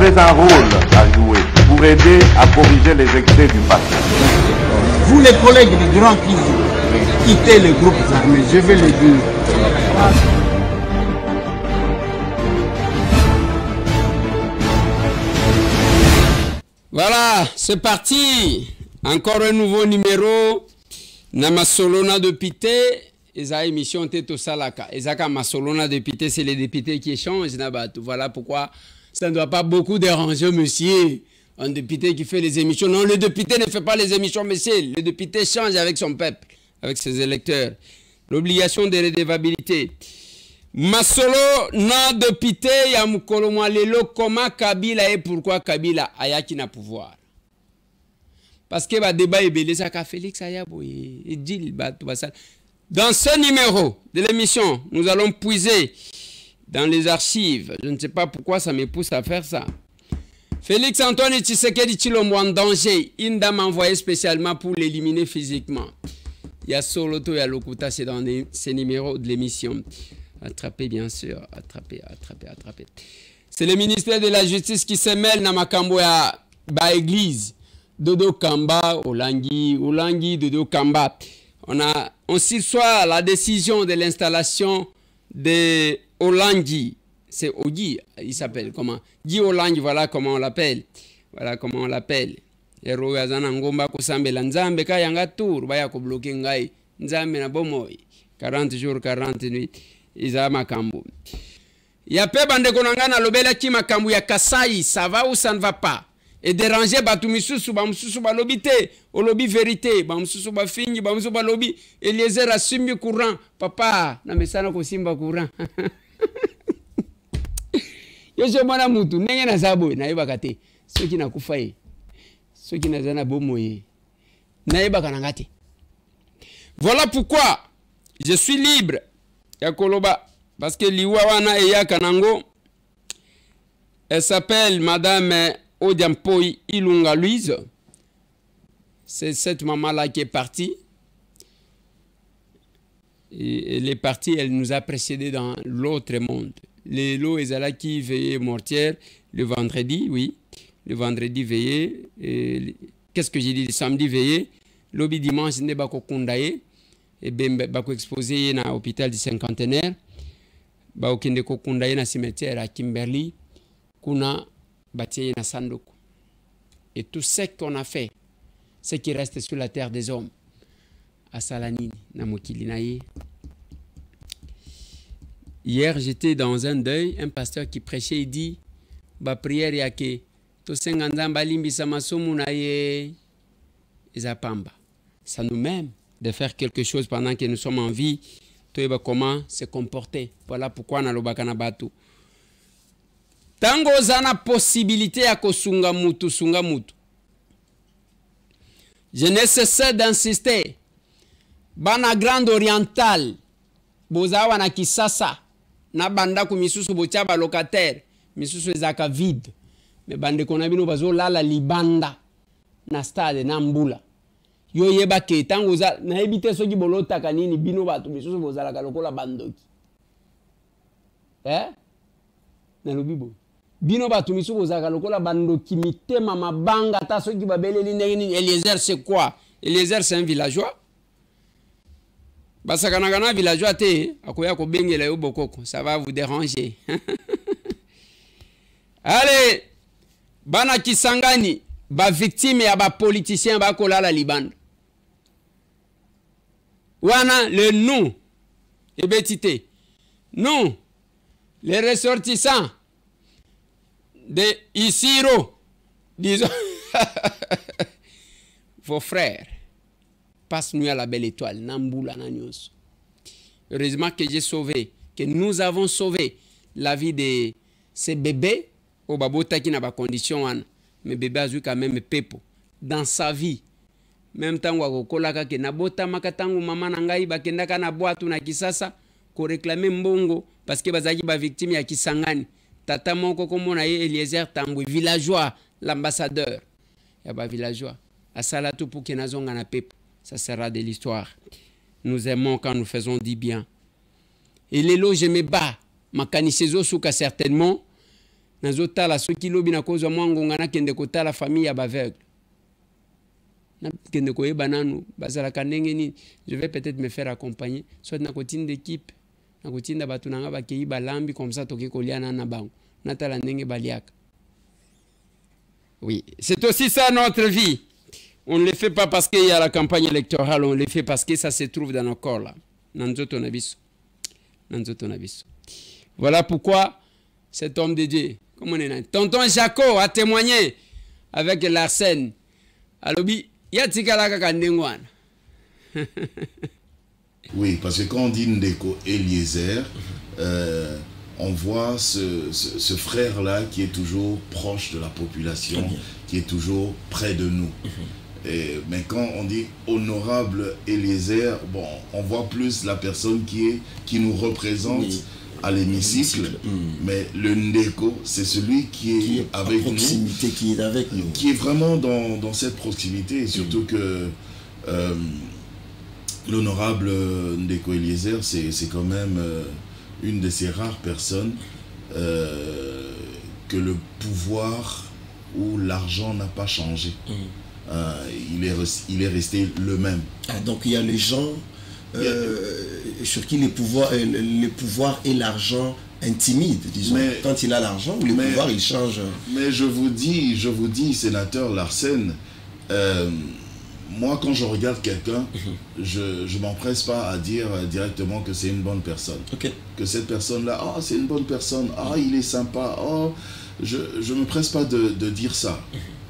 avez un rôle à jouer pour aider à corriger les excès du passé. Vous les collègues des grands qui quittez les groupes armés, je vais le dire. Voilà, c'est parti. Encore un nouveau numéro. Namasolona de Pité. Eza émission Teto Salaka. Ezaka Masolona de Pité, c'est les députés qui échangent. Voilà pourquoi ça ne doit pas beaucoup déranger, monsieur. Un député qui fait les émissions. Non, le député ne fait pas les émissions, monsieur. Le député change avec son peuple, avec ses électeurs. L'obligation de redevabilité. Masolo na député ya mukolo mwalelo koma Kabila et pourquoi Kabila ayaki na pouvoir. Parce que ba débat ebele ça ka Félix Ayabo et dit dans ce numéro de l'émission, nous allons puiser dans les archives. Je ne sais pas pourquoi ça me pousse à faire ça. Félix Antoine Tshisekedi Tshilombo en danger. Une dame envoyée spécialement pour l'éliminer physiquement. Il y a Soloto, il y a Lokuta, c'est dans ces numéros de l'émission. Attrapé, bien sûr. Attrapé. C'est le ministère de la Justice qui se mêle dans Makambo à l'église. Dodo Kamba, Olangi, Dodo Kamba. On s'assoit la décision de l'installation de Olangi. C'est Ogi, il s'appelle comment? Guy Olangi, voilà comment on l'appelle. Ero yazana ngomba kusambela nzambe ka yanga tour baya ko bloquer ngai nzambe na bomoy 40 jours 40 nuits iza makambo ya pe bande konangana lobela ki makambo ya Kasai, ça va ou ça ne va pas et déranger batu misusu ba misusu ba lobité o lobi vérité ba misusu ba fingi ba misusu ba lobi Eliezer asimbi courant papa na mesana ko simba courant yo je mwana mutu ndenge na sabo na yeba kate soki na kufaye ceux qui n'ont pas bomoye. Voilà pourquoi je suis libre. Yakoloba. Parce que Liwawana et Yakanango, elle s'appelle Madame Odiampoi Ilunga Louise. C'est cette maman-là qui est partie. Et elle est partie, elle nous a précédés dans l'autre monde. Les lots et là qui veillaient mortière le vendredi, oui. Le vendredi veillé, qu'est-ce que j'ai dit? Le samedi veillé, lobby dimanche, n'est pas kondaye, et ben bako exposé dans l'hôpital du cinquantenaire, bako kende kondaye na cimetière à Kimberley, kuna bâti na Sandoku. Et tout ce qu'on a fait, ce qui reste sur la terre des hommes, à Salanini, na mokili na ye. Hier, j'étais dans un deuil, un pasteur qui prêchait, il dit, ba prière yake. Ça nous mène de faire quelque chose pendant que nous sommes en vie. Comment se comporter. Voilà pourquoi on a l'obakana batu. Tango zana possibilité à kosunga mutu, sunga mutu. Je ne cesse d'insister. Bana grande orientale. Bozawa na kisasa. Na banda kumisusu bochaba locataire. Misusu ezaka vide. Mais bande konabino bazo lala libanda na stade na mbula yo yeba ke tango za na ebite soki bolota kanini bino batu bisusu bozala kalokola bandoki na lobibo bino batu bisusu bozala kalokola bandoki mitema mabanga ta soki babeleli ndeni. Eliezer c'est quoi? Eliezer c'est un villageois. Basakanagana villageois te akoya ko bengela yo bokoko, ça va vous déranger. Allez, bana Kisangani, ba victime ya ba politicien ba kolala libanda. Wana le nous, et betité. Nous, les ressortissants de Isiro, disons, vos frères, passe-nous à la belle étoile, Namboula Nanyos. Heureusement que j'ai sauvé, que nous avons sauvé la vie de ces bébés. Au babota qui n'a pas condition, mais bébé a eu quand même pepo dans sa vie. Même temps où kolaka ke nabota makatangu mama nangai bakendaka na boatu na kisasa ko réclamer mbongo parce que bazaki ba victime ya Kisangani. Tata moko komona ye Eliezer Tambwe villageois, l'ambassadeur. Ya ba villageois. Asala tout pour que nazonga na pepo. Ça sera de l'histoire. Nous aimons quand nous faisons du bien. Et les lots je me bats. Makanisezo souka certainement. nazotala soki lobi na kozwa mwangonga na kende kotala famille ya baveugle na kende koyeba nanu bazalaka ndenge nini. Je vais peut-être me faire accompagner soit na kotinda équipe na kotinda bato nanga bakei balambi comme ça toke kolia na bango natala ndenge baliaka. Oui, c'est aussi ça notre vie. On ne le fait pas parce qu'il y a la campagne électorale, on le fait parce que ça se trouve dans nos corps là. Nanzoto nabiso. Voilà pourquoi cet homme de Dieu, comme on est là, tonton Jaco a témoigné avec Larsen. Alobi, yatikala kandengwana. Oui, parce que quand on dit Ndeko Eliezer, on voit ce frère-là qui est toujours proche de la population, qui est toujours près de nous. Mais quand on dit honorable Eliezer, bon, on voit plus la personne qui nous représente à l'hémicycle, mais le Ndeko, c'est celui qui est avec proximité, nous, qui est avec nous, qui est vraiment dans cette proximité, et surtout que l'honorable Ndeko Eliezer, c'est quand même une de ces rares personnes que le pouvoir ou l'argent n'a pas changé. Il est resté le même. Ah, donc il y a les gens sur qui les pouvoirs et l'argent intimident, disons. Mais, quand il a l'argent, le pouvoir il change. Mais je vous dis, sénateur Larsen, moi quand je regarde quelqu'un, je m'empresse pas à dire directement que c'est une bonne personne. Que cette personne-là, ah c'est une bonne personne, ah il est sympa, oh, je me presse pas de dire ça.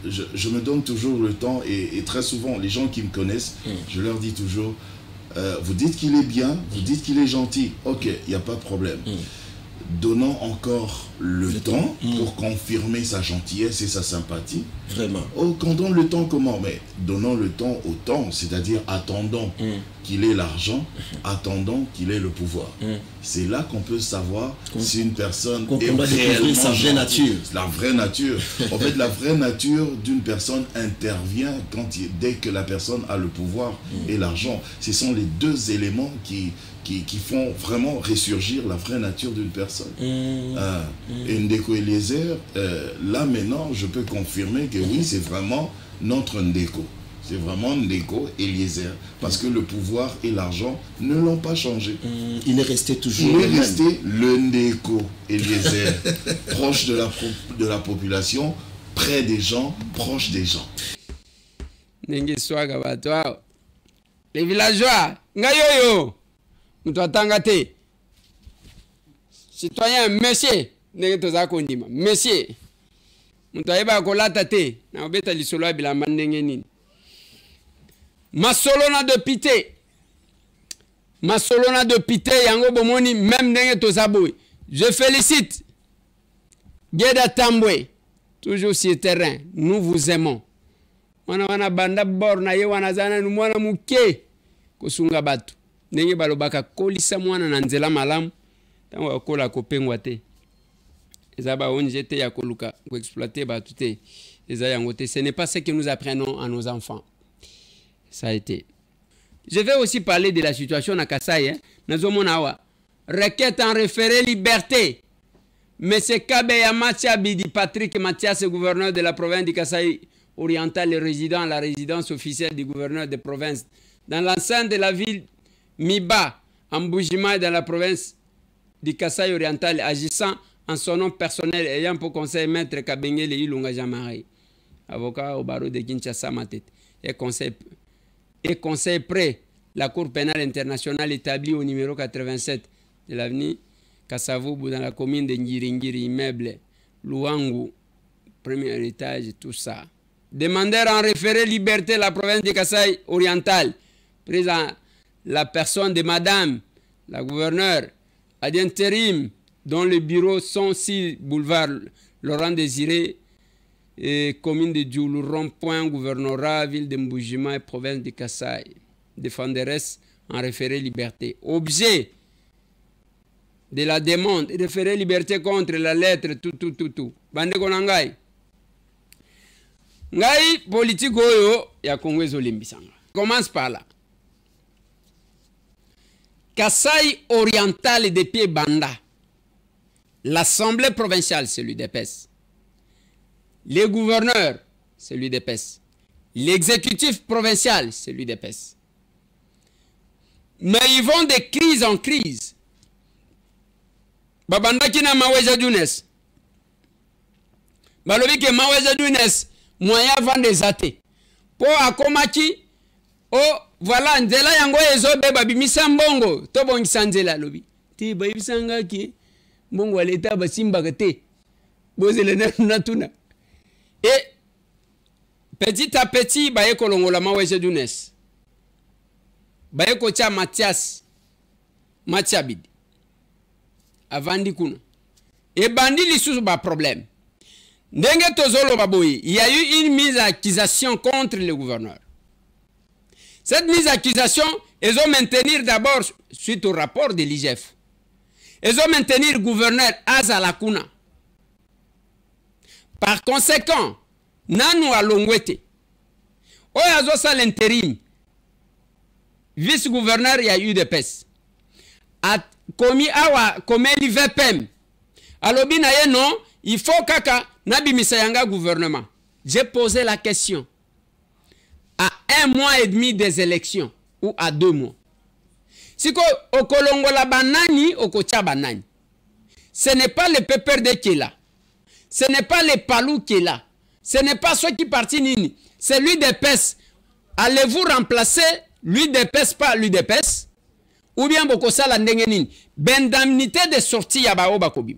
Je me donne toujours le temps et très souvent, les gens qui me connaissent, je leur dis toujours, vous dites qu'il est bien, vous dites qu'il est gentil, ok, il n'y a pas de problème. Donnons encore le temps pour confirmer sa gentillesse et sa sympathie. Vraiment. Oh, qu'on donne le temps comment? Mais donnons le temps au temps, c'est-à-dire attendons qu'il ait l'argent, attendons qu'il ait le pouvoir. C'est là qu'on peut savoir si une personne est réellement sa vraie nature. La vraie nature. En fait, la vraie nature d'une personne intervient dès que la personne a le pouvoir et l'argent. Ce sont les deux éléments qui font vraiment ressurgir la vraie nature d'une personne. Et Ndeko Eliezer, là maintenant, je peux confirmer que oui, c'est vraiment notre Ndeko. C'est vraiment Ndeko Eliezer. Parce que le pouvoir et l'argent ne l'ont pas changé. Il est resté toujours Il est resté le Ndeko Eliezer. Proche de la population, près des gens, proche des gens. Les villageois, ngayoyo. Mutwatangate. Citoyen, monsieur, monsieur, mutayeba kolata te, na obeta lisolo ya bilamba ndenge nini. Masolona de pité, yango bomoni, même ndenge tozaboui. Je félicite Geda Tambwe, toujours sur terrain, nous vous aimons. Wana banda borna ye wana zana mwana muke kosunga batu. Ndenge balobaka kolisa mwana na nzela malamu tango akola kopengwa te ezaba onje te ya koluka ko exploiter batu te eza yango te. Ce n'est pas ce que nous apprenons à nos enfants. Ça a été. Je vais aussi parler de la situation na Kasai, hein. Nazomona wa requête en référé liberté. Monsieur Kabeya Mathiabidi Patrick Mathias, gouverneur de la province du Kasai oriental et résident à la résidence officielle du gouverneur de province dans l'enceinte de la ville Miba, en Boujima dans la province du Kasaï oriental, agissant en son nom personnel, ayant pour conseil maître Kabengele Ilunga Jamari, avocat au barreau de Kinshasa Matete, et conseil près la Cour pénale internationale établie au numéro 87 de l'avenue Kasavubu dans la commune de Ngiringiri, immeuble Luangu, premier étage, tout ça. Demandeur en référé liberté la province du Kasaï oriental, présent la personne de madame la gouverneure à l'intérim dont le bureau sont 6 boulevard Laurent Désiré et commune de Djoulou, rond-point gouvernorat, ville de Mboujima et province de Kasaï. Défenderesse en référé liberté. Objet de la demande, référé liberté contre la lettre tout. Bande konangai. Ngai politique oyo ya Congo ezolimbisanga. Commence par là. Kasaï oriental depuis Banda. L'Assemblée provinciale, c'est l'UDPS. Les gouverneurs, c'est l'UDPS. L'exécutif provincial, c'est l'UDPS. Mais ils vont de crise en crise. Babandaki na Maweza Dunes. Balobi ke Maweza Dunes, moyen vend des athées. Po akomaki, oh, voilà, nzela yango ezobe babimisa mbongo. To bongisa nzela lobi. Ti bayibisanga ki mbongo wa leta basimba te. Bozele na tuna. Et petit à petit, baye kolongola Maweza Dunes. Baye kocha Mathias Mathiabidi. Avandi kuna. Et bandi lisusu ba problème. Ndenge tozolo baboyi, il y a eu une mise à accusation contre le gouverneur. Cette mise à accusation, ils ont maintenir d'abord, suite au rapport de l'IGF, ils ont maintenir le gouverneur Azalakuna. Par conséquent, Nanu Alongwete, Oyazo sa l'intérim, vice-gouverneur, il y a eu des pèses. A commis awa, comme l'IVPM. Alobi na ye non, il faut kaka nabi misayanga gouvernement. J'ai posé la question. À 1 mois et demi des élections, ou à 2 mois. Si au Kolongo la banani, au Kocha banani. Ce n'est pas le PPRD qui est là. Ce n'est pas le Palou qui est là. Ce n'est pas ceux qui partent nini. C'est l'UDPS. Allez-vous remplacer l'UDPS par l'UDPS? Ou bien bokosa la ndengenini. Bendamnité de sortie ya baoba kobim.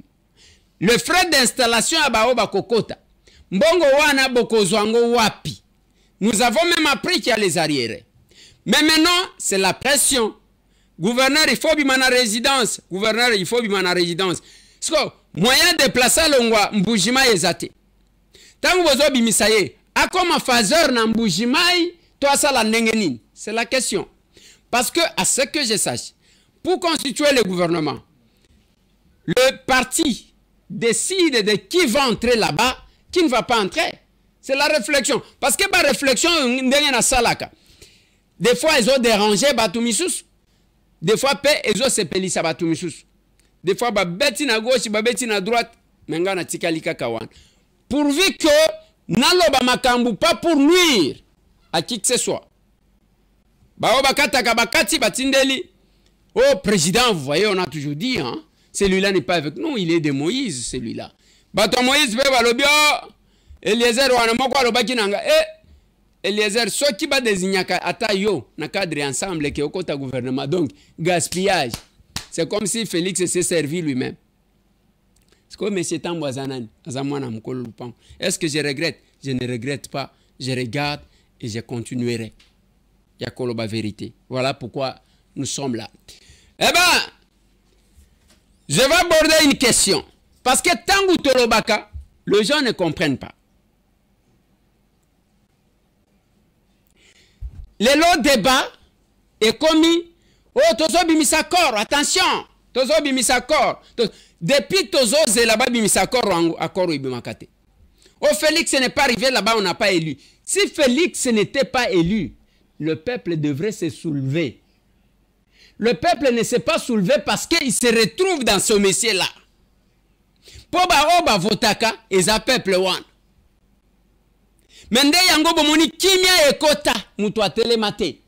Le frais d'installation ya baoba kokota. Mbongo wana bokozwango wapi. Nous avons même appris qu'il y a les arriérés. Mais maintenant, c'est la pression. Gouverneur, il faut bimana résidence. Gouverneur, il faut bimana résidence. Parce que moyen de placer l'ongwa mbujima ezate. Tant que vous bimisaye, à comme phaseur na mbujimai, toi ça la nengenin. C'est la question. Parce que, à ce que je sache, pour constituer le gouvernement, le parti décide de qui va entrer là-bas, qui ne va pas entrer. C'est la réflexion. Parce que la réflexion, des fois, ils ont dérangé Batumisus. Des fois, ils ont sepeli sa Batumisus. Des fois, ils à gauche, ils à droite. Pourvu que Naloba Makambu pas pour nuire à qui que ce soit. Oh, président, vous voyez, on a toujours dit, hein, celui-là n'est pas avec nous, il est de Moïse, celui-là. Bato Moïse, Eliezer wanamoko alobaki nanga Eliezer so qui ba désigner ata yo na cadre ensemble qui okota gouvernement, donc gaspillage. C'est comme si Félix s'est servi lui-même. C'est comme monsieur Tambouazanani azamwana mkolo lupango. Est-ce que je regrette? Je ne regrette pas. Je regarde et je continuerai. Yakoloba vérité. Voilà pourquoi nous sommes là. Eh ben, je vais aborder une question parce que tangu tolobaka, les gens ne comprennent pas. Le long débat est commis. Oh, tozo bimisakor, attention. Tozo bimisakor. Depuis tozo zelaba bimisakor akor ibimakate. Oh, Félix n'est pas arrivé là-bas, on n'a pas élu. Si Félix n'était pas élu, le peuple devrait se soulever. Le peuple ne s'est pas soulevé parce qu'il se retrouve dans ce métier-là. Poba oba votaka eza peuple wan. Mende yango bomoni kimia ekota mutu atelemate.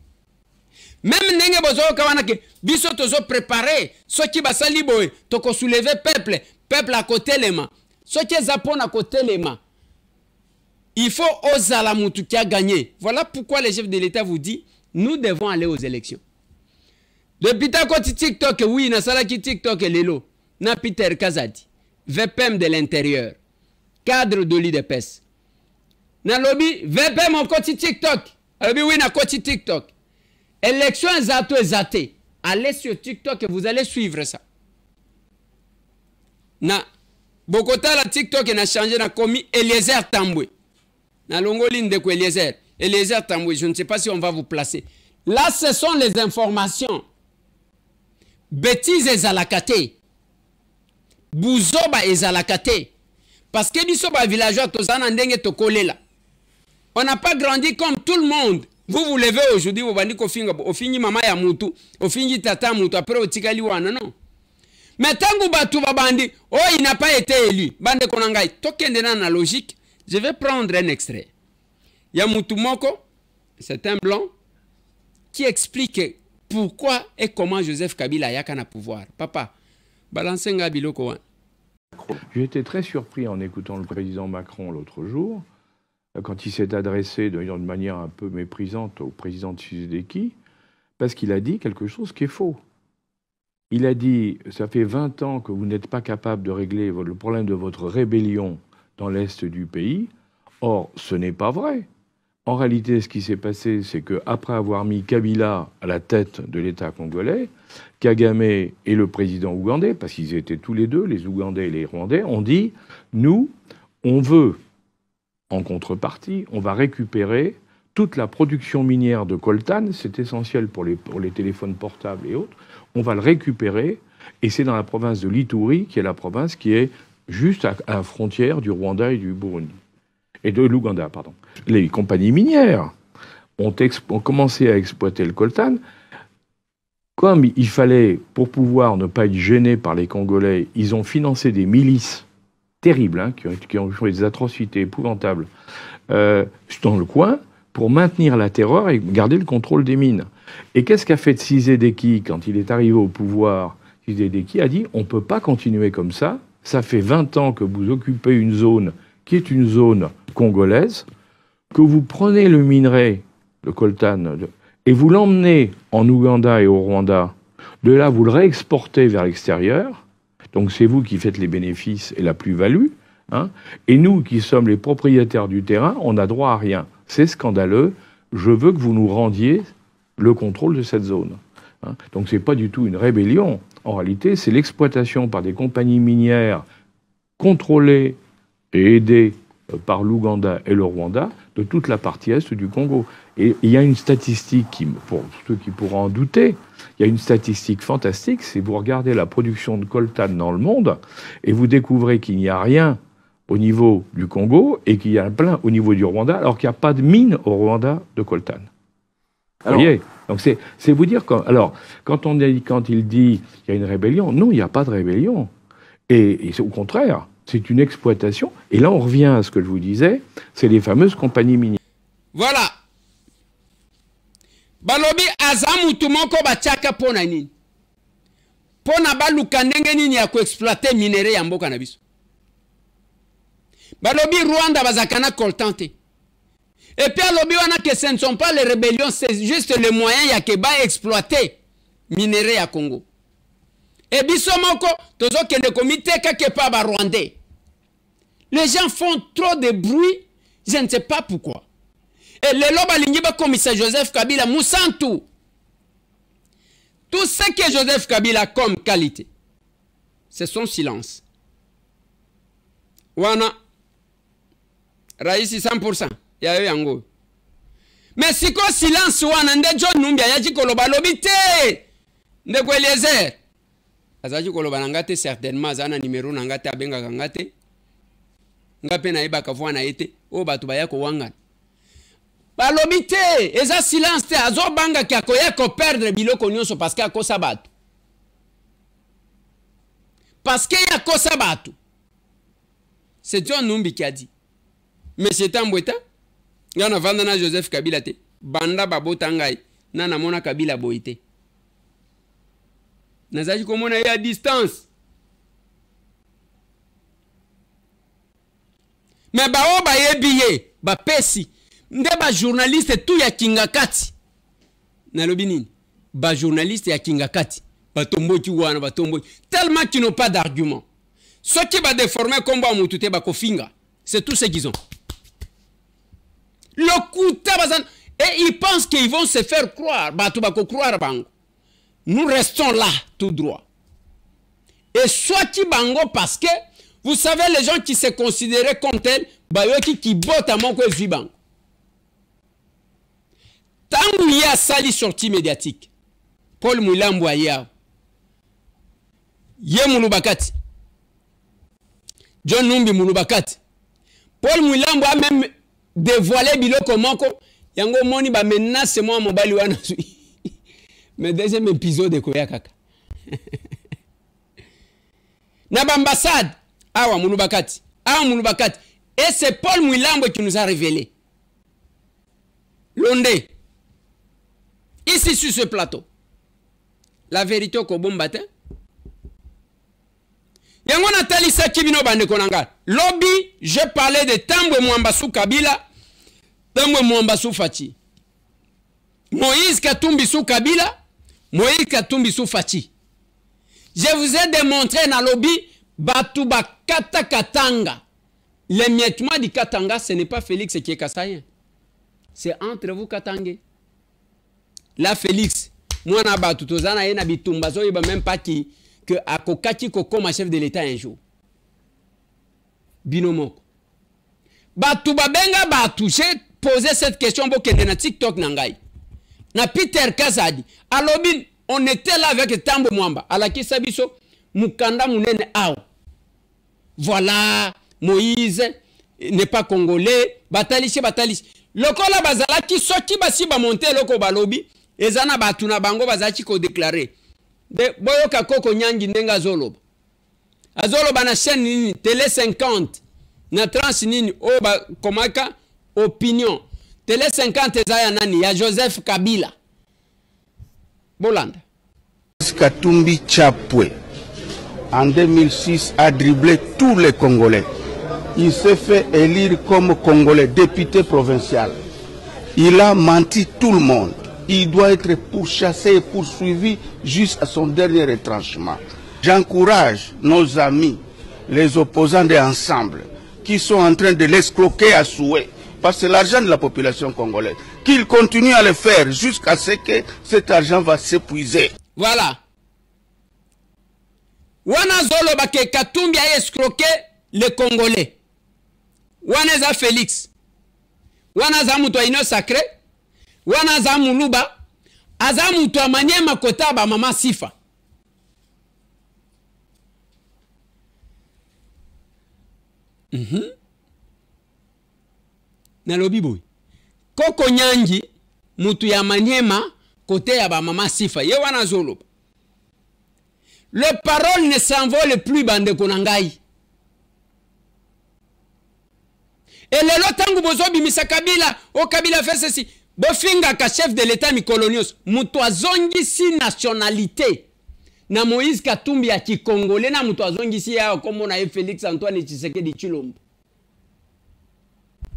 Même ndenge bozo kawana ke biso tozo préparer soki basali boy toko soulever peuple à côté lema. Soki zapona côté lema. Il faut osala mutu qui a gagné. Voilà pourquoi le chef de l'État vous dit nous devons aller aux élections. Depuis ta côté TikTok oui na sala ki TikTok lelo na Peter Kazadi. VPM de l'intérieur, cadre de l'IDPS. Nalobi, VPM en côté TikTok. Alobi, oui, na côté TikTok. Élection zato ezate. Allez sur TikTok et vous allez suivre ça. Na, Bokota la TikTok n'a changé, n'a commis Eliezer Tamboué. Na longoline de quoi Eliezer. Eliezer Tamboué, je ne sais pas si on va vous placer. Là, ce sont les informations. Bêtises et alakate. Bouzoba ezalakate. Parce que bisoba villageois tozana ndenge tokolela. On n'a pas grandi comme tout le monde. Vous vous levez aujourd'hui, vous bandit kofinga, ofingi mama ya mutu, ofingi tata mutu, après otikali wana, non. Mais tangu batu babandi, oh il n'a pas été élu. Bande konangai, tokende na logique. Je vais prendre un extrait. Il y a Moutoumoko, c'est un blanc, qui explique pourquoi et comment Joseph Kabila a un pouvoir. Papa, balancez un biloko. J'ai été très surpris en écoutant le président Macron l'autre jour, quand il s'est adressé d'une manière un peu méprisante au président Tshisekedi, parce qu'il a dit quelque chose qui est faux. Il a dit, ça fait 20 ans que vous n'êtes pas capable de régler le problème de votre rébellion dans l'Est du pays. Or, ce n'est pas vrai. En réalité, ce qui s'est passé, c'est qu'après avoir mis Kabila à la tête de l'État congolais, Kagame et le président ougandais, parce qu'ils étaient tous les deux, les Ougandais et les Rwandais, ont dit, nous, on veut, en contrepartie, on va récupérer toute la production minière de coltan, c'est essentiel pour les téléphones portables et autres, on va le récupérer, et c'est dans la province de l'Ituri, qui est la province qui est juste à la frontière du Rwanda et du Burundi. Et de l'Ouganda, pardon. Les compagnies minières ont commencé à exploiter le coltan. Comme il fallait, pour pouvoir ne pas être gênés par les Congolais, ils ont financé des milices terribles, hein, qui ont fait des atrocités épouvantables dans le coin, pour maintenir la terreur et garder le contrôle des mines. Et qu'est-ce qu'a fait Tshisekedi quand il est arrivé au pouvoir? Tshisekedi a dit, on ne peut pas continuer comme ça, ça fait 20 ans que vous occupez une zone qui est une zone congolaise, que vous prenez le minerai, le coltan, et vous l'emmenez en Ouganda et au Rwanda. De là, vous le réexportez vers l'extérieur. Donc c'est vous qui faites les bénéfices et la plus-value. Hein, et nous, qui sommes les propriétaires du terrain, on n'a droit à rien. C'est scandaleux. Je veux que vous nous rendiez le contrôle de cette zone. Hein. Donc c'est pas du tout une rébellion. En réalité, c'est l'exploitation par des compagnies minières contrôlées et aidées par l'Ouganda et le Rwanda de toute la partie est du Congo. Et il y a une statistique, pour ceux qui pourront en douter, il y a une statistique fantastique, c'est vous regardez la production de coltan dans le monde et vous découvrez qu'il n'y a rien au niveau du Congo et qu'il y a plein au niveau du Rwanda, alors qu'il n'y a pas de mine au Rwanda de coltan. Vous voyez? Donc c'est vous dire... Alors, quand il dit qu'il y a une rébellion, non, il n'y a pas de rébellion. Et c'est au contraire, c'est une exploitation. Et là, on revient à ce que je vous disais, c'est les fameuses compagnies minières. Voilà. Balobi azamu tumoko bachaka pona nini. Pona baluka ndenge nini ya kuexploiter minere ya mboka na biso. Balobi Rwanda bazakana coltante. Et puis alobi wana que ce ne sont pas les rébellions, c'est juste les moyens ya keba exploiter minere ya Congo. Et biso moko tozo kende komite kake pa ba Rwandais. Les gens font trop de bruit, je ne sais pas pourquoi. Et le loba lingiba commissaire Joseph Kabila Moussantou. Tout ce que Joseph Kabila a comme qualité, c'est son silence. Wana Raisi 100%. Ya yango. Mais si ko silence wana nde John Numbi ya jiko loba lobite. Nde ko Eliezer. Azaji ko loba ngate certainement zana numéro ngate abenga ngate. Ngape na iba kavwa na ete o batu bayako wangana. Balobite, eza silence te azo banga ki akoya ko perdre biloko nyonso parce que akosa batu. Parce que akosa batu. C'est John Numbi qui a dit. Mais c'est Tambweta. Yana vandana Joseph Kabila te. Banda babota ngai. Nana mona Kabila boite. Nazaji komona ya distance. Mais ba o ba yebiye, ba pesi. Nde ba journaliste tout ya kingakati. Nalobi nini? Ba journaliste ya kingakati. Ba tomboki wana ba tomboki. Tellement qu'ils n'ont pas d'argument. Ceux qui va déformer combat mutute ba kofinga. C'est tout ce qu'ils ont. Le coup bazan et ils pensent qu'ils vont se faire croire. Ba to ba ko croire bango. Nous restons là tout droit. Et soit qui bango parce que vous savez les gens qui se considéraient comme tels, ba yoki qui botte à mon ko bango. Tant il y a sali sortie médiatique, Paul Moulambo aya, Ye Moulubakati, John Numbi Moulubakati, Paul Moulambo a même dévoilé biloko moko, yango moni ba menace moi mobali wana sui. Mais deuxième épisode de Koya Kaka. na ambassade awa mulubakati et c'est Paul Mouilambo qui nous a révélé Londé ici sur ce plateau la vérité au bombatin yango natali sakibino bande konanga lobby je parlais de Tambwe Mwamba sous Kabila Tambwe Mwamba sous Fachi Moïse Katumbi sous Kabila Moïse Katumbi sous Fachi. Je vous ai démontré dans le lobby Batuba Kata Katanga. L'émiettement du Katanga, ce n'est pas Félix qui est Kassayen. C'est entre vous Katangé. Là, Félix, moi, je ne sais même pas qui que Akokaki Koko, ma chef de l'État un jour. Binomoko. Batuba Benga Batu, j'ai posé cette question pour que na TikTok Nangai. Na Peter Kazadi. Alors, on était là avec Tambwe Mwamba. À la Kisabiso, Mukanda Mounene Ao. Voilà, Moïse n'est pas congolais. Batalishi. Lokola bazala ki soki basi ba monter loko balobi. Ezana batuna bango bazachi ko déclarer. De boyo kakoko nyangi ndenga zoloba. Azoloba na chaîne nini, télé 50. Na trans nini, oba komaka opinion. Télé 50 ezaya nani, ya Joseph Kabila. Bolanda. Katumbi Chapwe, en 2006, a dribblé tous les Congolais. Il s'est fait élire comme Congolais, député provincial. Il a menti tout le monde. Il doit être pourchassé et poursuivi jusqu'à son dernier retranchement. J'encourage nos amis, les opposants d'ensemble, qui sont en train de l'escroquer à souhait. Parce que c'est l'argent de la population congolaise. Qu'ils continuent à le faire jusqu'à ce que cet argent va s'épuiser. Voilà. Wana zolo bake Katumbi a escroqué les Congolais. Wana za Félix. Wana za muto ino sacré. Wana za muluba. Aza muto amanye makota ba mama Sifa. Nalobi boy. Koko nyangi mutu ya Maniema côté ya ba mama Sifa. Ye wana zolo. Le parole ne s'envole plus bande konangai. Et le lotangu bozo bimisa Kabila, o Kabila fait ceci. Bofinga ka chef de l'état mikolonios, mutu azongi si nationalité. Na Moïse Katumbi ya Kikongolais na mutu azongi si ya comme na Félix Antoine Tshisekedi Tshilombo.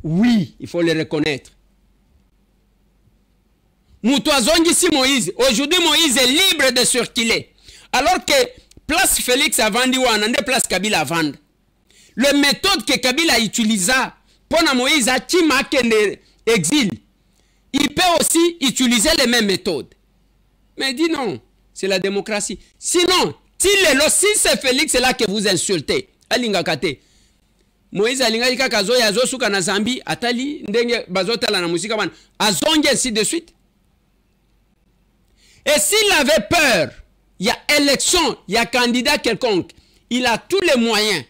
Oui, il faut le reconnaître. Mutu azongi si Moïse. Aujourd'hui Moïse est libre de circuler. Alors que place Félix a vendu ou en place Kabila a vendu. Le méthode que Kabila utilisa pour Moïse à exil, il peut aussi utiliser les mêmes méthodes. Mais dit non, c'est la démocratie. Sinon, si c'est Félix là que vous insultez, alingakate. Moïse alingaka kazo ya zo suka na Zambi atali ndenge bazotala na musika bana azonge ainsi de suite. Et s'il avait peur, il y a élection, il y a candidat quelconque, il a tous les moyens.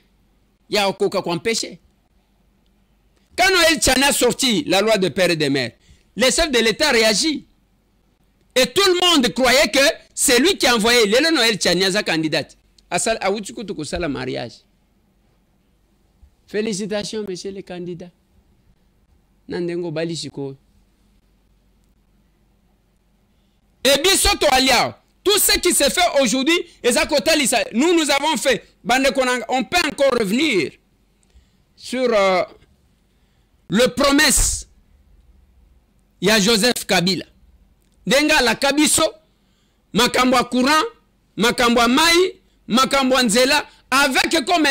Il y a aucun quoi empêcher. Quand Noël Tchani a sorti la loi de père et de mère, les chefs de l'État réagissent. Et tout le monde croyait que c'est lui qui a envoyé le Noël Tchani à sa candidate. À Outsikutuku Sala mariage. Félicitations, monsieur le candidat. Nandengo Balishiko. Et bisoto aliao. Tout ce qui se fait aujourd'hui, nous avons fait. On peut encore revenir sur le promesse. Il y a Joseph Kabila. Denga la Kabiso, Makambwa Courant, Makambwa Mai, Makambwa Nzela, avec comme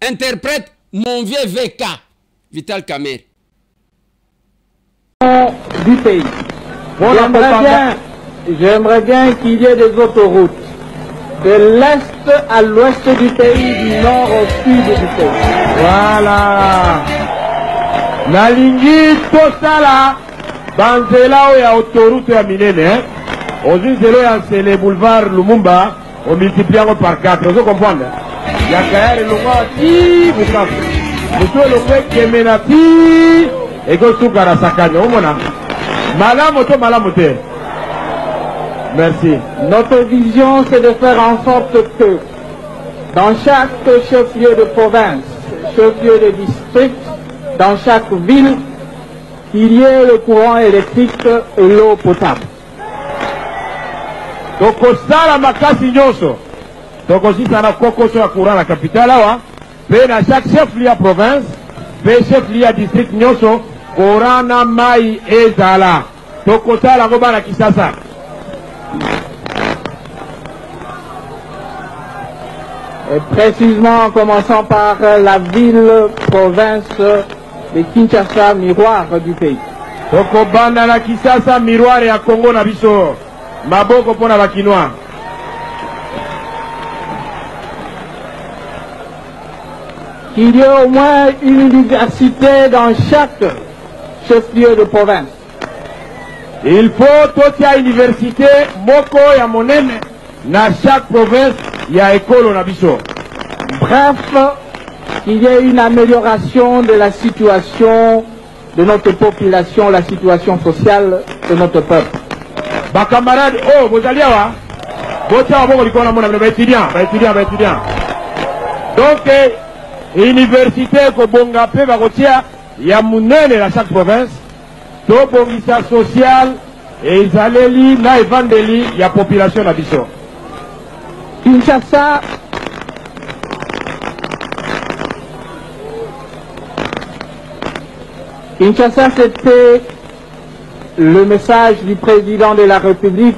interprète mon vieux VK, Vital Kamer. Du pays. J'aimerais bien qu'il y ait des autoroutes de l'est à l'ouest du pays, du nord au sud du pays. Voilà. Nalingi Tosala, Banzela ou ya autoroute ya Minene, aujourd'hui c'est le boulevard Lumumba, on multiplie par 4, vous comprenez? Il y a Kayar et Lumumba, vous comprenez? Monsieur le Kwe Kemenati, et que tout Karasakane, au mona. Malamoto, malamote. Merci. Notre vision, c'est de faire en sorte que dans chaque chef-lieu de province, chef-lieu de district, dans chaque ville, qu'il y ait le courant électrique et l'eau potable. Donc, ça, makasi nyonso. Donc, aussi, ça n'a pas de courant à la capitale, là, mais dans chaque chef-lieu de province, mais chef-lieu de district nyonso, courant na mai ezala. Donc, ça, la roba la Kisasa. Et précisément en commençant par la ville-province de Kinshasa, miroir du pays. Donc, banda la Kisasa, miroir et à Congo na biso. Maboko pona bakinois. Qu'il y ait au moins une université dans chaque chef-lieu de province. Il faut toute la université, moko ya monene, dans chaque province, il y a école na biso. Bref, qu'il y ait une amélioration de la situation de notre population, la situation sociale de notre peuple. Ba camarades, oh, vous allez voir. Vous allez étudiants. Donc, université Kobonga pe bakotia ya munene dans chaque province. To bongisa social et izaleli na evangeli ya population na biso. Kinshasa, c'était le message du président de la République,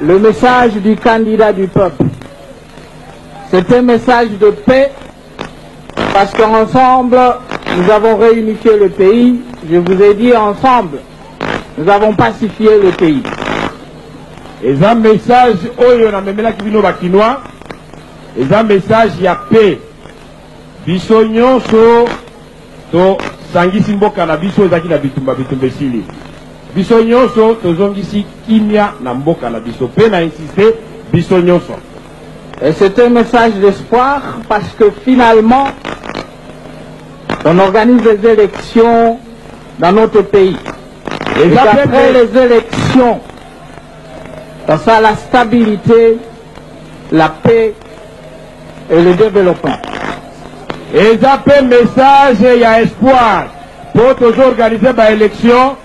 le message du candidat du peuple. C'était un message de paix, parce qu'ensemble, nous avons réunifié le pays. Je vous ai dit ensemble, nous avons pacifié le pays. Et un message, oyo na memela kibino bakinois, et un message ya paix. Biso nyonso to sangisi mboka na biso ezaki na bitumba esili. Biso nyonso tozongisi kimia na mboka na biso pe na insisté biso nyonso. Et c'est un message d'espoir parce que finalement on organise des élections dans notre pays. Et après les élections, ça sera la stabilité, la paix et le développement. Et ça fait message, il y a espoir pour toujours organiser des élections.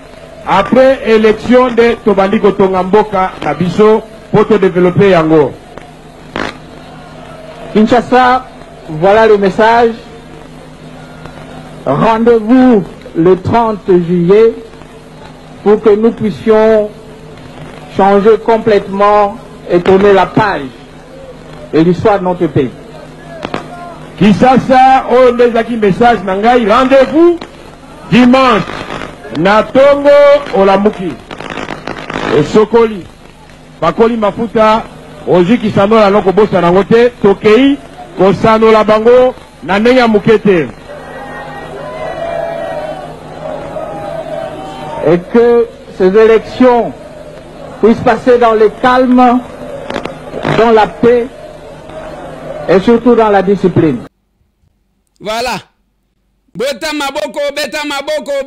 Après élection de Tobandiko Tongamboka, Nabiso, pour te développer Yango. Kinshasa, voilà le message. Rendez-vous le 30 juillet pour que nous puissions changer complètement et tourner la page de l'histoire de notre pays. Kinshasa, on les a qui message Nangai, rendez-vous dimanche. Natongo Olamuki Sokoli Bakoli Mafuta Oji Kisano la loko bosa na ngote Tokei Kosano la bango Nanenya Mukete. Et que ces élections puissent passer dans le calme, dans la paix et surtout dans la discipline. Voilà. Beta maboko,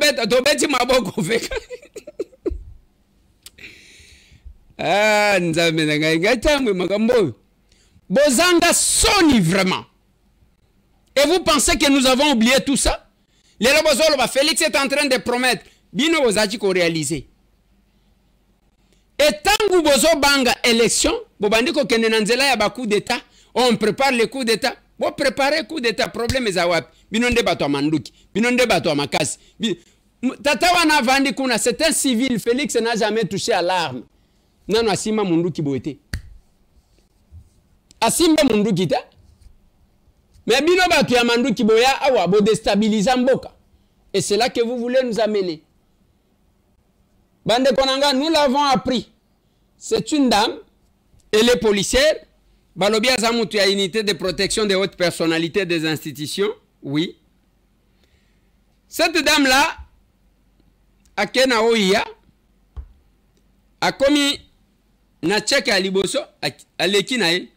beta, tobeti maboko feka. Ah, nzambe na ngai ngatangwe makambo. Bozanga soni vraiment. Et vous pensez que nous avons oublié tout ça? Les lobozolo ba Félix est en train de promettre bino bozachi ko réaliser. Et tant que bozo banga élection, bobandiko kende na nzela ya ba coup d'état, on prépare le coup d'état. Bon, préparer coup d'état, problème est à wap. Binonde bato manduki, binonde bato makasi. Tata wana vandi kuna, c'est un civil. Félix n'a jamais touché à l'arme. Non, asima munduki boete. Asimba munduki ta. Mais bino bato ya manduki boya awa bo déstabiliser mboka. Et c'est là que vous voulez nous amener. Bande Konanga, nous l'avons appris. C'est une dame, elle est policière. Balobia Zamutu a unité de protection des hautes personnalités des institutions. Oui. Cette dame-là, à Kena Oia, a commis na tchèque à Liboso, à Leki nae.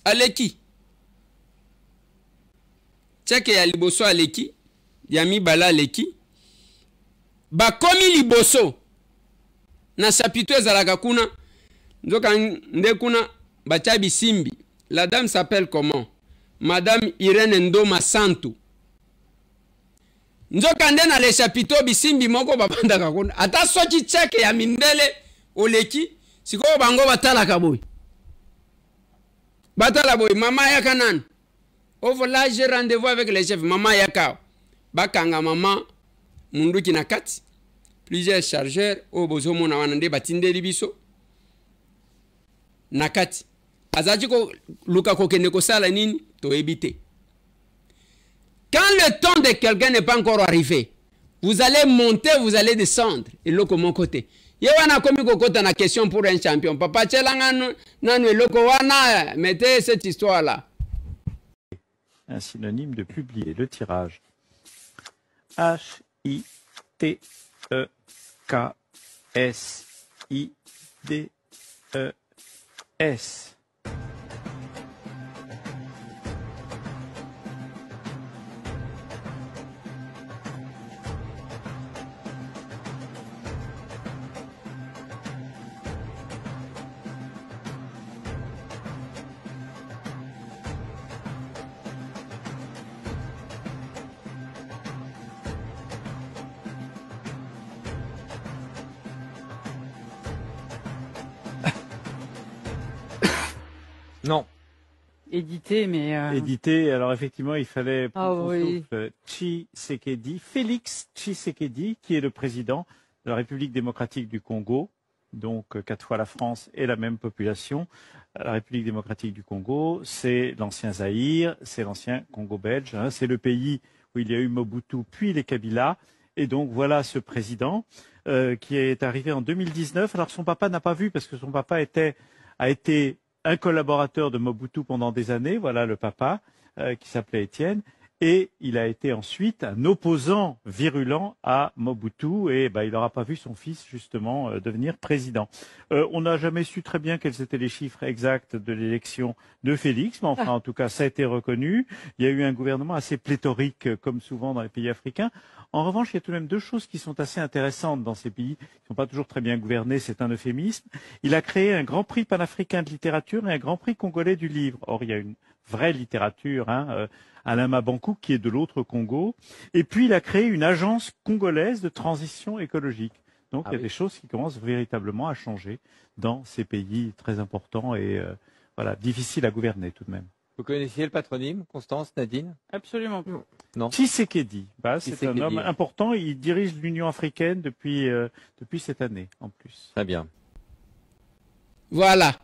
À Leki. Tchèque à Liboso à Leki. Yami Bala Leki. Ba commis Liboso. Na chapiteau ezalaka kuna. Nzoka ndekuna bacha bisimbi. La dame s'appelle comment? Madame Irene Ndoma Santu. Nzokande na le chapiteau bisimbi moko babanda kakuna. Ata soki cheke ya mindele oleki. Siko bango batala kaboy. Batala boy. Mama yaka nan. Ovo là j'ai rendez-vous avec les chefs. Mama yaka. Bakanga mama. Mundu ki na kati. Plusieurs chargeurs. O bozo mona wanande batinde libiso. Nakati. Azaji ko luka kokende ko sala nini to éviter. Quand le temps de quelqu'un n'est pas encore arrivé, vous allez monter, vous allez descendre. Et l'autre mon côté. Yewana komi kokota na question pour un champion. Papa Tchelanga nanu et l'autre wana mettez cette histoire là. Un synonyme de publier, le tirage. H-I-T-E-K-S-I-D-E-S. Non. Édité, mais... Édité, alors effectivement, il fallait... oui. Tshisekedi, Félix Tshisekedi, qui est le président de la République démocratique du Congo, donc 4 fois la France et la même population. La République démocratique du Congo, c'est l'ancien Zaïre, c'est l'ancien Congo belge, hein, c'est le pays où il y a eu Mobutu, puis les Kabila. Et donc voilà ce président qui est arrivé en 2019. Alors son papa n'a pas vu, parce que son papa a été un collaborateur de Mobutu pendant des années, voilà le papa, qui s'appelait Étienne, et il a été ensuite un opposant virulent à Mobutu, et il n'aura pas vu son fils justement devenir président. On n'a jamais su très bien quels étaient les chiffres exacts de l'élection de Félix, mais enfin en tout cas ça a été reconnu. Il y a eu un gouvernement assez pléthorique, comme souvent dans les pays africains. En revanche, il y a tout de même deux choses qui sont assez intéressantes dans ces pays qui ne sont pas toujours très bien gouvernés, c'est un euphémisme. Il a créé un grand prix panafricain de littérature et un grand prix congolais du livre. Or, il y a une vraie littérature, Alain Mabankou, qui est de l'autre Congo. Et puis, il a créé une agence congolaise de transition écologique. Donc, il y a des choses qui commencent véritablement à changer dans ces pays très importants et difficiles à gouverner tout de même. Vous connaissiez le patronyme, Constance, Nadine? Absolument. Non. Tshisekedi, c'est un homme important. Il dirige l'Union africaine depuis cette année, en plus. Très bien. Voilà.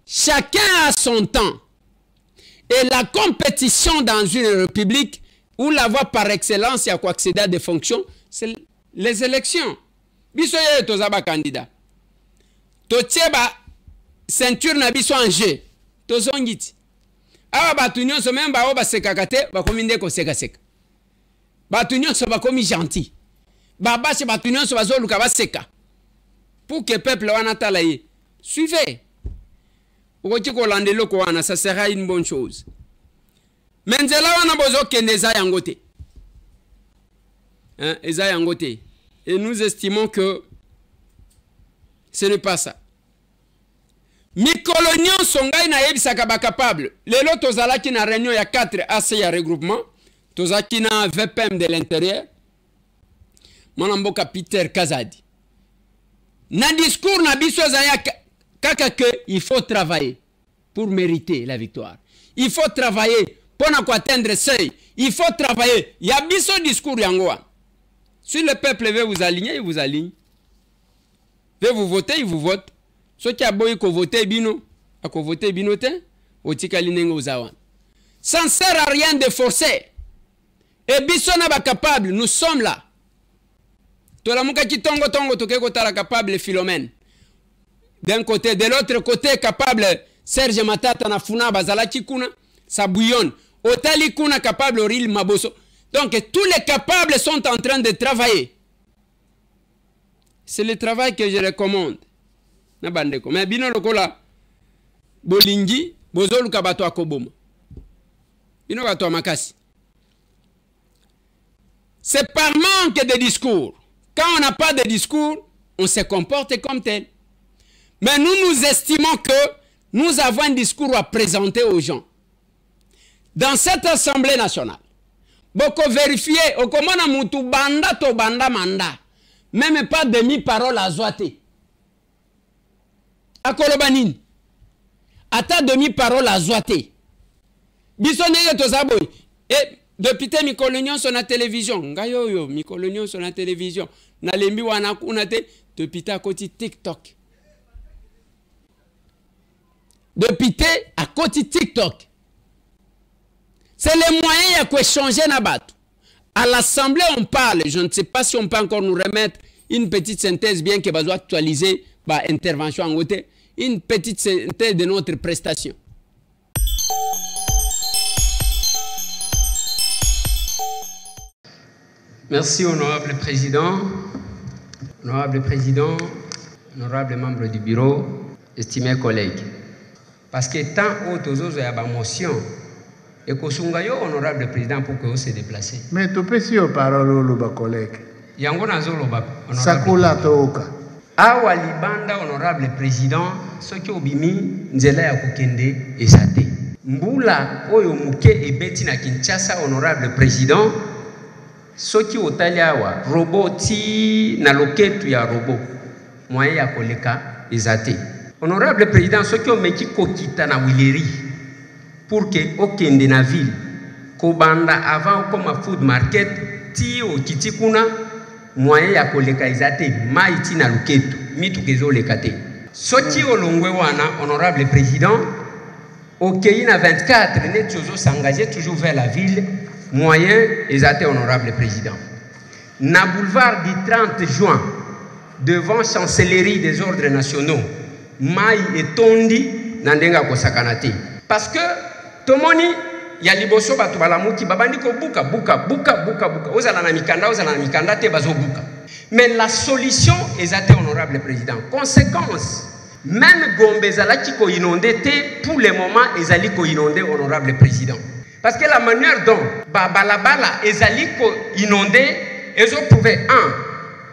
Chacun a son temps. Et la compétition dans une république où la voie par excellence, il y a quoi accéder à des fonctions, c'est les élections. Bisoye tozaba candidat. Totieba ceinture na biso en jeu. Tozongiti. Awa batu nyonso même ba oba sekakate ba komi ndeko seka seka. Batu nyonso ba komi gentil. Ba basi batu nyonso bazoluka ba seka. Pour que peuple wana tala ye. Suivez. Okoti ko landelo ko wana, ça sera une bonne chose. Menzela wana bozo kende za yangote. Hein, eza yangote. Et nous estimons que ce n'est pas ça. Mikolonion songai na yebisaka ba capable. Lelo tozalaki na réunion ya 4 AC ya regroupement. Tozaki na VPM de l'intérieur. Mwanamboka Peter Kazadi. Na discours na biso zaya kaka que il faut travailler pour mériter la victoire. Il faut travailler pour atteindre seuil. Il faut travailler. Il y a biso discours yangoa. Si le peuple veut vous aligner, il vous aligne. Veut vous voter, il vous vote. Ceux qui a beau voter bino, à voter binote, au tikalinengo uzawan. Ça ne sert à rien de forcer. Et biso n'a pas capable, nous sommes là. Tolamuka ki tongo tongo toke kotala capable Philomène. D'un côté, de l'autre côté capable Serge Matata na funa bazala kuna, ça bouillonne. Otali kuna capable Oril Maboso. Donc tous les capables sont en train de travailler. C'est le travail que je recommande. Mais bino lokola bolingi bozolu kabato akoboma. Bino bato makasi. C'est par manque de discours. Quand on n'a pas de discours, on se comporte comme tel. Mais nous estimons que nous avons un discours à présenter aux gens. Dans cette Assemblée nationale, beaucoup vérifier, au comment on a banda to banda manda, même pas demi-parole à zoité. À Kolobanin, ata demi-parole à zoité. Bisonne to zaboy. Et député Mikolonion sur la télévision. Ngayo Mikolonion sur la télévision. Nalembi wana kunate député à côté TikTok. Député à côté TikTok. C'est les moyens qui ont changé Nabat. À l'Assemblée, on parle. Je ne sais pas si on peut encore nous remettre une petite synthèse, bien que besoin actualiser l'intervention en côté. Une petite synthèse de notre prestation. Merci, honorable président, honorable membre du bureau, estimés collègues. Parce que tant autres il y a une motion, et que Sungayo, honorable président, pour que vous se déplacez. Mais tu peux dire parole au collègue. Yango Zoloba, Sakula Toka. Awa libanda, honorable président, ce qui obimi, nzela ya kukende esate. Mbula oyo muke ebeti na Kinshasa, honorable président. Soki otali awa roboti na loketu ya robot moyen ya koleka ezate. Honorable président, soki omeki kokita na wileri pour que okende na ville kobanda avant comme food market ti okiti kuna moyen ya koleka ezate maiti na loketu mitu kezo lekate. Soki olongwe wana honorable président okei na 24 net toujours s'engager toujours vers la ville. Moyen, exact honorable président. Na boulevard du 30 juin, devant chancellerie des ordres nationaux, Maï et Tondi, Nandenga Kosakanate. Parce que, Tomoni, ya liboso batu balamuki, babandi ko buka. Ozala na mikanda, te bazo buka. Mais la solution, exact honorable président. Conséquence, même Gombe Zalaki ko inondé, pour le moment, ezali ko inondé, honorable président. Parce que la manière dont Balabala et Zaliko inondé, ils ont prouvé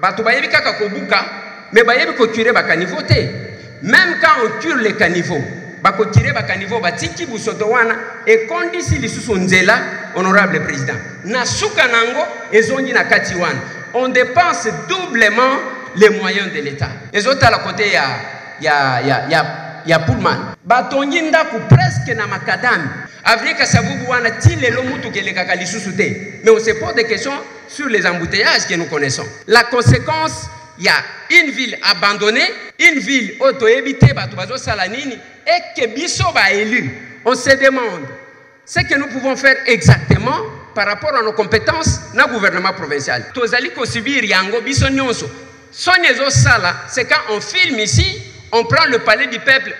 Batubayebi kaka kobuka, mais bayebi ko tirer bakaniveau te. Même quand on cure les caniveaux, bako tirer bakaniveau batiki busotowana et kondisi lisusu nzela, honorable président. Na suka nango ezongi na katiwan. On dépense doublement les moyens de l'État. Les autres à la côté ya Pullman. Batongi ndaku presque na makadami. Mais on se pose des questions sur les embouteillages que nous connaissons. La conséquence, il y a une ville abandonnée, une ville auto-évitée, et que Bisso va élu. On se demande ce que nous pouvons faire exactement par rapport à nos compétences dans le gouvernement provincial. C'est quand on filme ici, on prend le palais du peuple,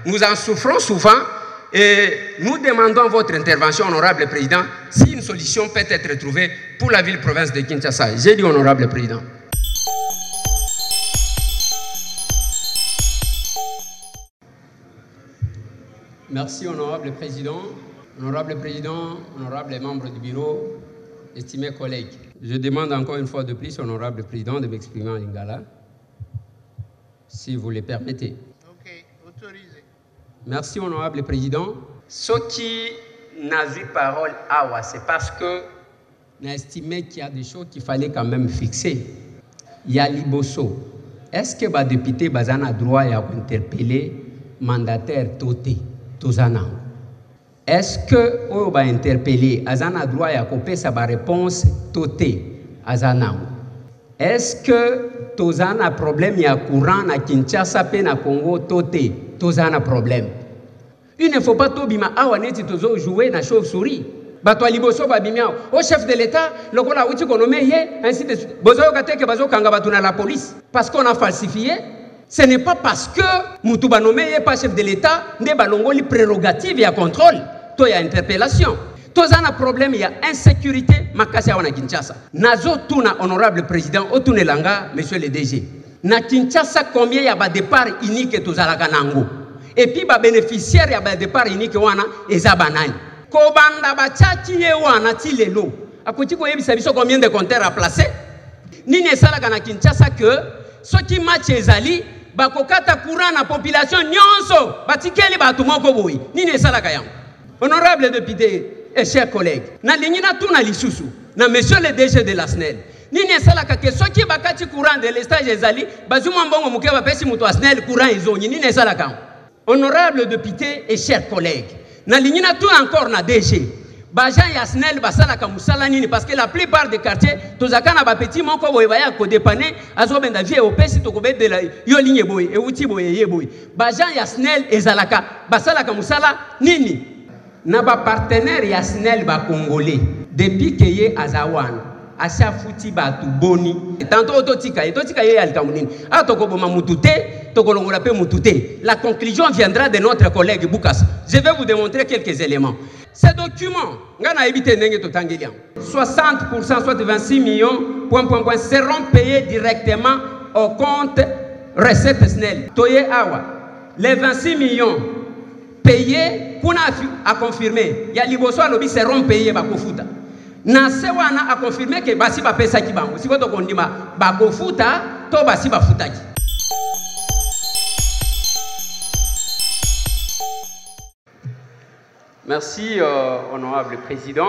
nous en souffrons souvent et nous demandons votre intervention, honorable président, si une solution peut être trouvée pour la ville-province de Kinshasa. J'ai dit honorable président. Merci honorable président, honorable membre du bureau, estimés collègues. Je demande encore une fois de plus, honorable président, de m'exprimer en lingala, si vous le permettez. Ok, autorisé. Merci, honorable président. Ce qui n'a eu parole, c'est parce que j'ai estimé qu'il y a des choses qu'il fallait quand même fixer. Il y a Liboso. Est-ce que le député a droit d'interpeller le mandataire Toté, Tozana? Est-ce que on va interpeller Azana droit à couper sa réponse Toté Azana? Est-ce que Tozana problème ya courant na Kinshasa pe na Congo Toté Tozana problème? Il ne faut pas tobima awaneti tozo jouer na chauve-souris. Bato liboso babimia au chef de l'État le kola uti konomé yé ainsi de suite. Bozo kateke bazo kanga batu na la police parce qu'on a falsifié. Ce n'est pas parce que Moutouba nommé n'est pas chef de l'État, n'est pas l'ongoli prérogative et contrôle. Il y a interpellation. Tout ça a un problème, il y a insécurité. Makasi à Kinshasa. Nazo tuna honorable président, otune langa, monsieur le DG. Na Kinshasa, combien il y a un départ unique tout ça la kanango. Et puis, les bénéficiaires, il y a un départ unique wana et zabanani. Kobanda bachachi ye wana ti lelo. A côté ko yebi sabiso combien de compteurs à placer? nini esalaka na Kinshasa que soki match ezali bakokata courant na population nyonso batikeli bato moko boyi nini esalaka yango. Honorable député et chers collègues, na lingina tuna lisusu na monsieur le DG de la SNEL nini esalaka ke soki bakati courant de l'estage ezali bazuma mbongo muke bapesi muto SNEL courant ezonyi nini esalaka. Honorable député et chers collègues, na lingina tuna encore na DG Bajan ya SNEL basalaka musala nini parce que la plupart des quartiers tozakana ba petit moko boye baya ko dépanner azobenda vie opesi to kobedela yo ligne boye e uti boye ye boye Bajan ya SNEL ezalaka basalaka musala nini na ba partenaire ya SNEL ba congolais depuis que ye azawana acha futi batu boni tantôt totika ye alikamunini atokoboma mutute tokolongola pe mutute. La conclusion viendra de notre collègue Boukas. Je vais vous démontrer quelques éléments. Ces documents, 60%, soit 26 millions, seront payés directement au compte recette SNEL. Toye Awa, les 26 millions payés, pour à confirmer, il y a Liboso Alobi seront payés Bakofuta. Nasewana a confirmé que Basi Bapesa Kibango. Si vous avez dit Bakofuta, to Basi Bafutaki. Merci, honorable président.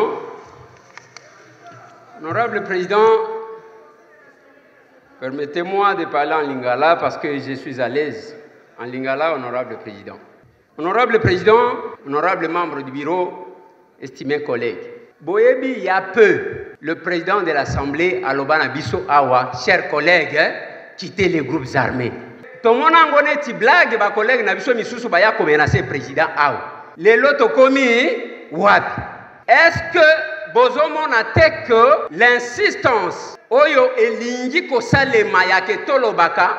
Honorable président, permettez-moi de parler en lingala parce que je suis à l'aise. En lingala, honorable président. Honorable président, honorable membre du bureau, estimés collègues. Boyebi, il y a peu, le président de l'Assemblée, Alobana Bisso Awa, chers collègues, quittez les groupes armés. Tout le monde a une blague, ma collègue Nabiso Missoussou Baya comme menacé président Awa. Les lotos commis, est-ce que Bozomo n'a que l'insistance Oyo elingi kosalema ya ketolobaka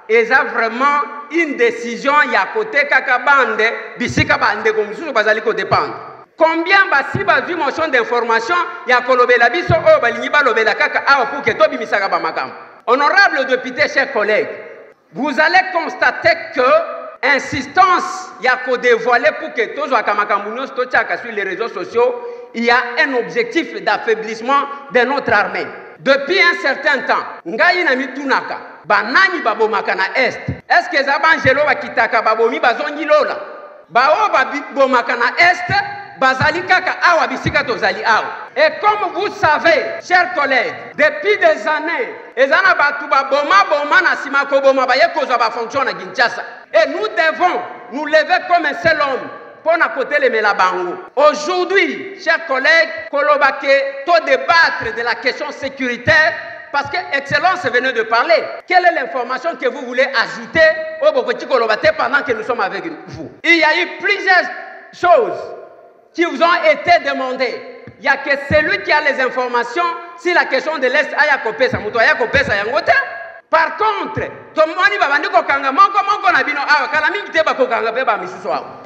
est vraiment une décision ya côté kakabande bisika bande comme sous bazali ko dépendre. Combien basi ba vu motion d'information ya kolobela biso o balingi balobela kaka awa pour que to bimisaka ba makam. Honorable député, chers collègues, vous allez constater que insistance il y a qu'à dévoiler pour que tous sur les réseaux sociaux, il y a un objectif d'affaiblissement de notre armée. Depuis un certain temps, ngai na mitunaka banani babomaka na est. Est-ce que zabangelo bakitaka babomi bazongi lola? Bao babomaka na est bazali kaka awa bisika tozali awa. Et comme vous savez, chers collègues, depuis des années, ezana batu baboma boma na simako boma baye koza ba fonction na Kinshasa. Et nous devons nous lever comme un seul homme pour n'accoter les Melabango. Aujourd'hui, chers collègues, Kolobake, tout débattre de la question sécuritaire, parce que Excellence venait de parler. Quelle est l'information que vous voulez ajouter au Bokoti Kolobate pendant que nous sommes avec vous? Il y a eu plusieurs choses qui vous ont été demandées. Il n'y a que celui qui a les informations si la question de l'Est a yakopesa, mutoya kopesa yangote. Par contre, tomoni babandi ko kanga moko na bino awa kala mingi te bako kanga pe ba misusu awa.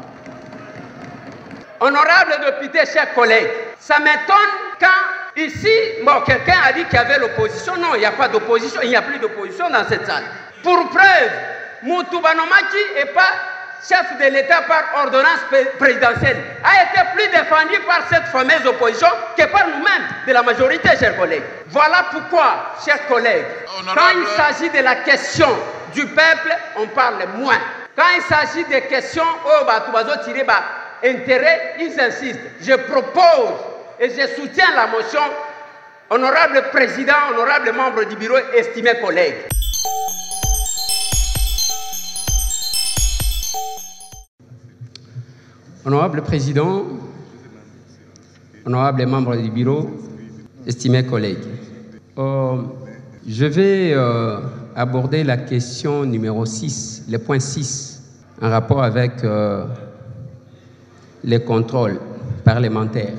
Honorable député, chers collègues, ça m'étonne quand ici, bon, quelqu'un a dit qu'il y avait l'opposition. Non, il n'y a pas d'opposition, il n'y a plus d'opposition dans cette salle. Pour preuve, Moutou-Banomaki n'est pas chef de l'État par ordonnance présidentielle, a été plus défendu par cette fameuse opposition que par nous-mêmes, de la majorité, chers collègues. Voilà pourquoi, chers collègues, quand il s'agit de la question du peuple, on parle moins. Quand il s'agit des questions, oh, bah, tu vas tirer, bah, intérêt, ils insistent. Je propose et je soutiens la motion. Honorable président, honorable membre du bureau, estimés collègues. Honorable président, honorable membre du bureau, estimés collègues. Je vais aborder la question numéro 6, le point 6, en rapport avec les contrôles parlementaires.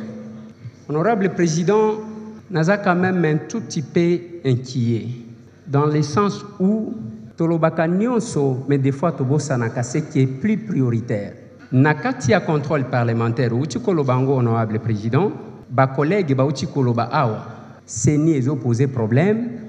Honorable président, nous a quand même un tout petit peu inquiet, dans le sens où Tolobaka Nyonso, mais des fois Tobosanaka, ce qui est plus prioritaire. Nakatia contrôle parlementaire, Uchi Kolobango, honorable président, ba collègue ba Uchi Koloba Awa, Seni les opposés problème,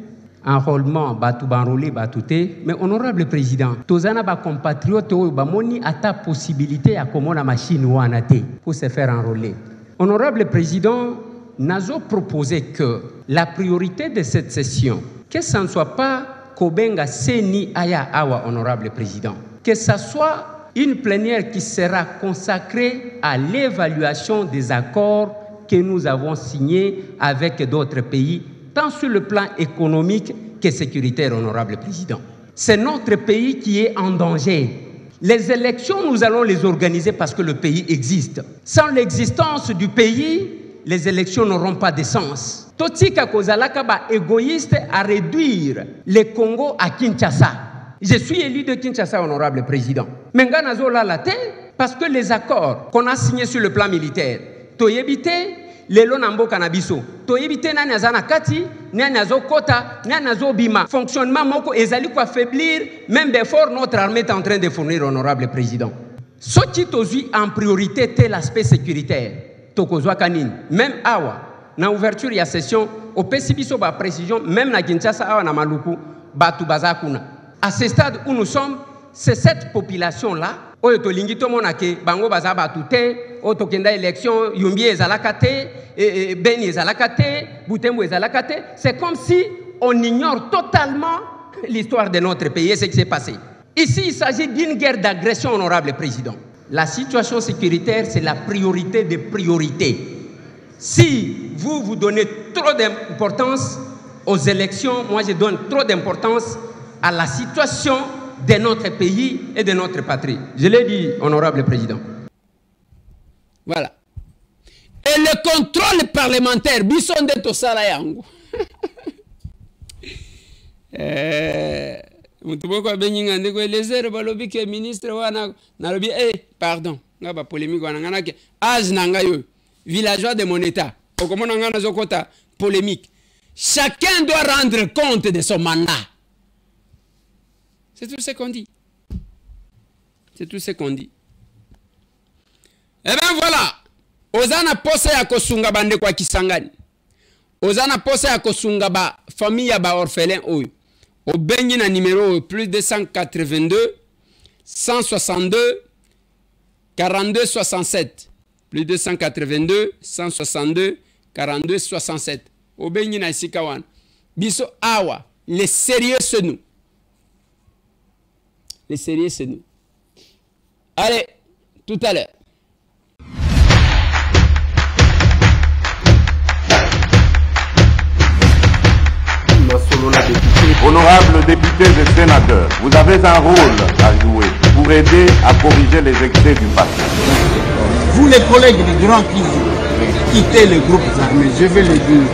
enrôlement, batu banrolé, batouté, mais honorable président, Tozana ba compatriote, ba moni ata possibilité à comment la machine ou anate pour se faire enrôler. Honorable président, Nazo proposé que la priorité de cette session que ça ne soit pas Kobenga Seni Aya Awa, honorable président, que ça soit une plénière qui sera consacrée à l'évaluation des accords que nous avons signés avec d'autres pays, tant sur le plan économique que sécuritaire, honorable président. C'est notre pays qui est en danger. Les élections, nous allons les organiser parce que le pays existe. Sans l'existence du pays, les élections n'auront pas de sens. Totika Kozalaka ba égoïste à réduire le Congo à Kinshasa. Je suis élu de Kinshasa, honorable président. Mais Nganazo Lalate, parce que les accords qu'on a signés sur le plan militaire, Toyebite, Lelo Nambo Kanabiso, Toyebite Nanyazana Kati, Nanyazo Kota, Nanyazo Bima. Fonctionnement Moko Ezali ko affaiblir, même d'effort notre armée est en train de fournir, honorable président. Ce qui tozu en priorité, c'est l'aspect sécuritaire. Tokozwa Kanin, même Awa, na ouverture ya session, au PCBiso ba précision, même na Kinshasa Awa na Maluku, Batu Bazakuna. À ce stade où nous sommes, c'est cette population-là, Oyoto Lingito Monake, Bango Baza Batute, Oto Kenda élection, Yumbi Ezalakate, Beni Ezalakate, Boutembo Ezalakate, c'est comme si on ignore totalement l'histoire de notre pays et ce qui s'est passé. Ici, il s'agit d'une guerre d'agression, honorable président. La situation sécuritaire, c'est la priorité des priorités. Si vous donnez trop d'importance aux élections, moi je donne trop d'importance à la situation de notre pays et de notre patrie. Je l'ai dit, honorable président. Voilà. Et le contrôle parlementaire, Bisson de Tosala Yango. Les ministre pardon, polémique villageois de mon état. Polémique. Chacun doit rendre compte de son mandat. C'est tout ce qu'on dit. C'est tout ce qu'on dit. Eh bien voilà. Ozana pose ya kosunga bande kwa Kisangani. Ozana pose ya kosunga ba famille ya ba orphelin oyo. Au bengi na numéro plus de 182 162 42 67. Plus de 182 162 42 67. Au bengi na Sikawan. Biso awa. Les sérieux c'est nous. Les sérieux c'est nous. Allez, tout à l'heure. Honorables députés et sénateurs, vous avez un rôle à jouer pour aider à corriger les excès du passé. Vous les collègues des grands qui quittez les groupes armés, je vais le dire.